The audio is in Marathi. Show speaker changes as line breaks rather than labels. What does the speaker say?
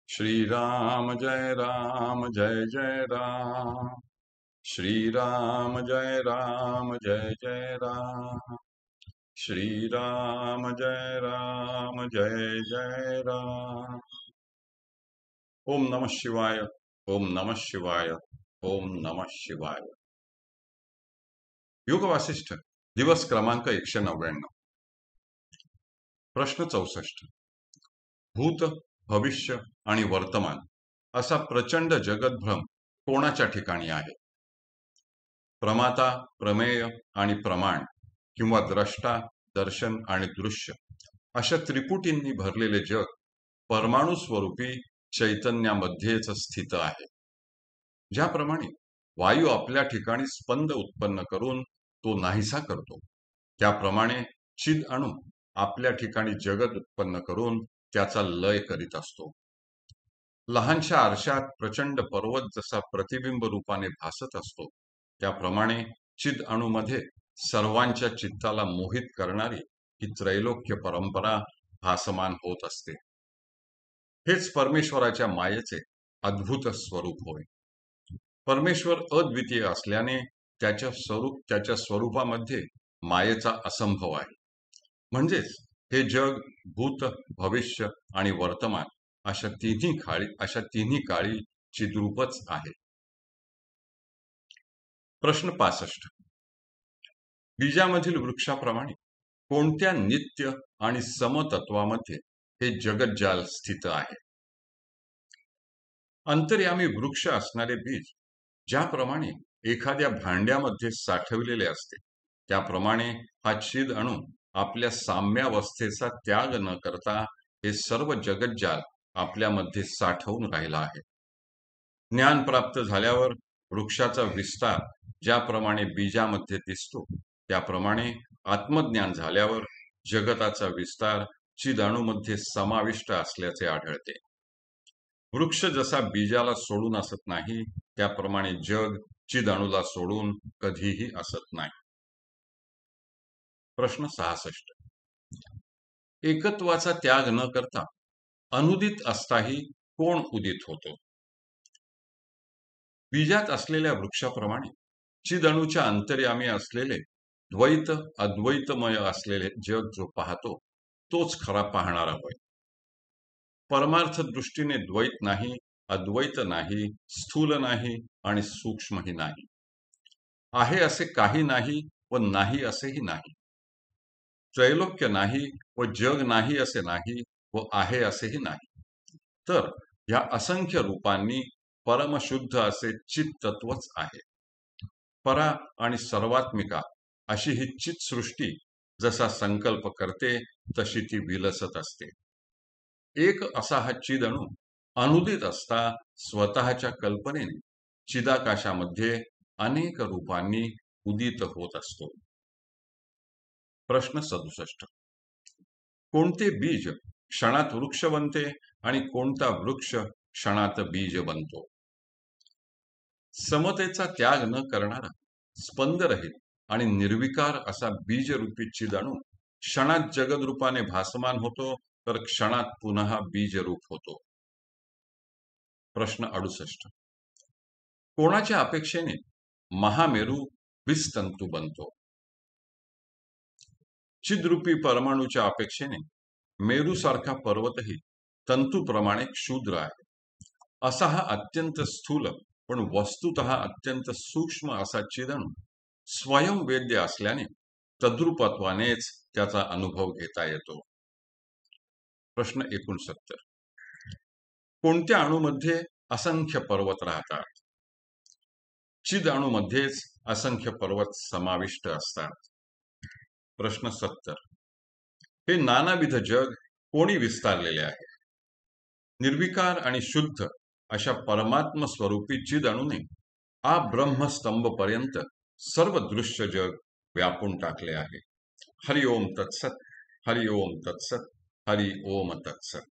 श्री राम जय राम। श्री राम जय राम। श्री राम जय राम। ओम नमः शिवाय। ओम नमः शिवाय। ओम नमः शिवाय। योग वासिष्ठ दिवस क्रमांक 199। प्रश्न 64। भूत, भविष्य आणि वर्तमान असा प्रचंड जगतभ्रम कोणाच्या ठिकाणी आहे? प्रमाता, प्रमेय आणि प्रमाण किंवा द्रष्टा, दर्शन आणि दृश्य अशा त्रिपुटींनी भरलेले जग परमाणु स्वरूपी चैतन्यामध्येच स्थित आहे. ज्याप्रमाणे वायू आपल्या ठिकाणी स्पंद उत्पन्न करून तो नाहीसा करतो, त्याप्रमाणे चिद अणु आपल्या ठिकाणी जगत उत्पन्न करून त्याचा लय करीत असतो. लहानशा आरशात प्रचंड पर्वत जसा प्रतिबिंब रूपाने भासत असतो, त्याप्रमाणे चिद अणूमध्ये सर्वांच्या चित्ताला मोहित करणारी ही त्रैलोक्य परंपरा भासमान होत असते. हेच परमेश्वराच्या मायेचे अद्भुत स्वरूप होय. परमेश्वर अद्वितीय असल्याने त्याच्या स्वरूपामध्ये मायेचा असंभव आहे. म्हणजेच हे जग भूत, भविष्य आणि वर्तमान अशा तिन्ही काळी चिद्रूपच आहे. प्रश्न 65. बीजामधील वृक्षाप्रमाणे कोणत्या नित्य आणि समतत्वामध्ये हे जगज्जाल स्थित आहे? अंतर्यामी वृक्ष असणारे बीज ज्याप्रमाणे एखाद्या भांड्यामध्ये साठवलेले असते, त्याप्रमाणे हा चिद अणू आपल्या साम्यावस्थेचा त्याग न करता हे सर्व जगज्जाल आपल्यामध्ये साठवून राहिला आहे. ज्ञान प्राप्त झाल्यावर वृक्षाचा विस्तार ज्याप्रमाणे बीजामध्ये दिसतो, त्याप्रमाणे आत्मज्ञान झाल्यावर जगताचा विस्तार चिदाणूमध्ये समाविष्ट असल्याचे आढळते. वृक्ष जसा बीजाला सोडून असत नाही, त्याप्रमाणे जग चिदाणूला सोडून कधीही असत नाही. प्रश्न 66. एकत्वाचा त्याग न करता अनुदित असताही कोण उदित होतो? बीजात असलेल्या वृक्षाप्रमाणे चिदणूच्या अंतर्यामी असलेले द्वैत अद्वैतमय असलेले जग जो पाहतो, तोच खरा पाहणारा होय. परमार्थ दृष्टीने द्वैत नाही, अद्वैत नाही, स्थूल नाही आणि सूक्ष्मही नाही. आहे असे काही नाही व नाही असेही नाही. त्रैलोक्य नाही व जग नाही असे नाही व आहे असेही नाही. तर या असंख्य रूपांनी परमशुद्ध असे चित्तत्वच आहे. परा आणि सर्वात्मिका अशी ही चित सृष्टी जसा संकल्प करते तशी ती विलसत असते. एक असा हा चिदणू अनुदित असता स्वतःच्या कल्पनेने चिदाकाशामध्ये अनेक रूपांनी उदित होत असतो. प्रश्न 67. कोणते बीज क्षणात वृक्ष बनते आणि कोणता वृक्ष क्षणात बीज बनतो? समतेचा त्याग न करणारा स्पंदरहित आणि निर्विकार असा बीजरूपी चिदणू क्षणात जगदरूपाने भासमान होतो, तर क्षणात पुन्हा बीजरूप होतो. प्रश्न 68. कोणाच्या अपेक्षेने महामेरू विस्तंतू बनतो? चिद्रूपी परमाणूच्या अपेक्षेने मेरूसारखा पर्वतही तंतूप्रमाणे क्षुद्र आहे. असा हा अत्यंत स्थूल पण वस्तुतः अत्यंत सूक्ष्म असा चिदणू स्वयंवेद्य असल्याने तद्रूपत्वानेच त्याचा अनुभव घेता येतो. प्रश्न 69. कोणत्या अणूमध्ये असंख्य पर्वत राहतात? चिद अणूमध्येच असंख्य पर्वत समाविष्ट असतात. प्रश्न 70. हे नानाविध जग कोणी विस्तारलेले आहे? निर्विकार आणि शुद्ध अशा परमात्म स्वरूपी चिद अणूने ब्रह्मस्तंभपर्यंत सर्व दृश्य जग व्यापून टाकले आहे. हरि ओम तत्सत. हरि ओम तत्सत. हरि ओम तत्सत.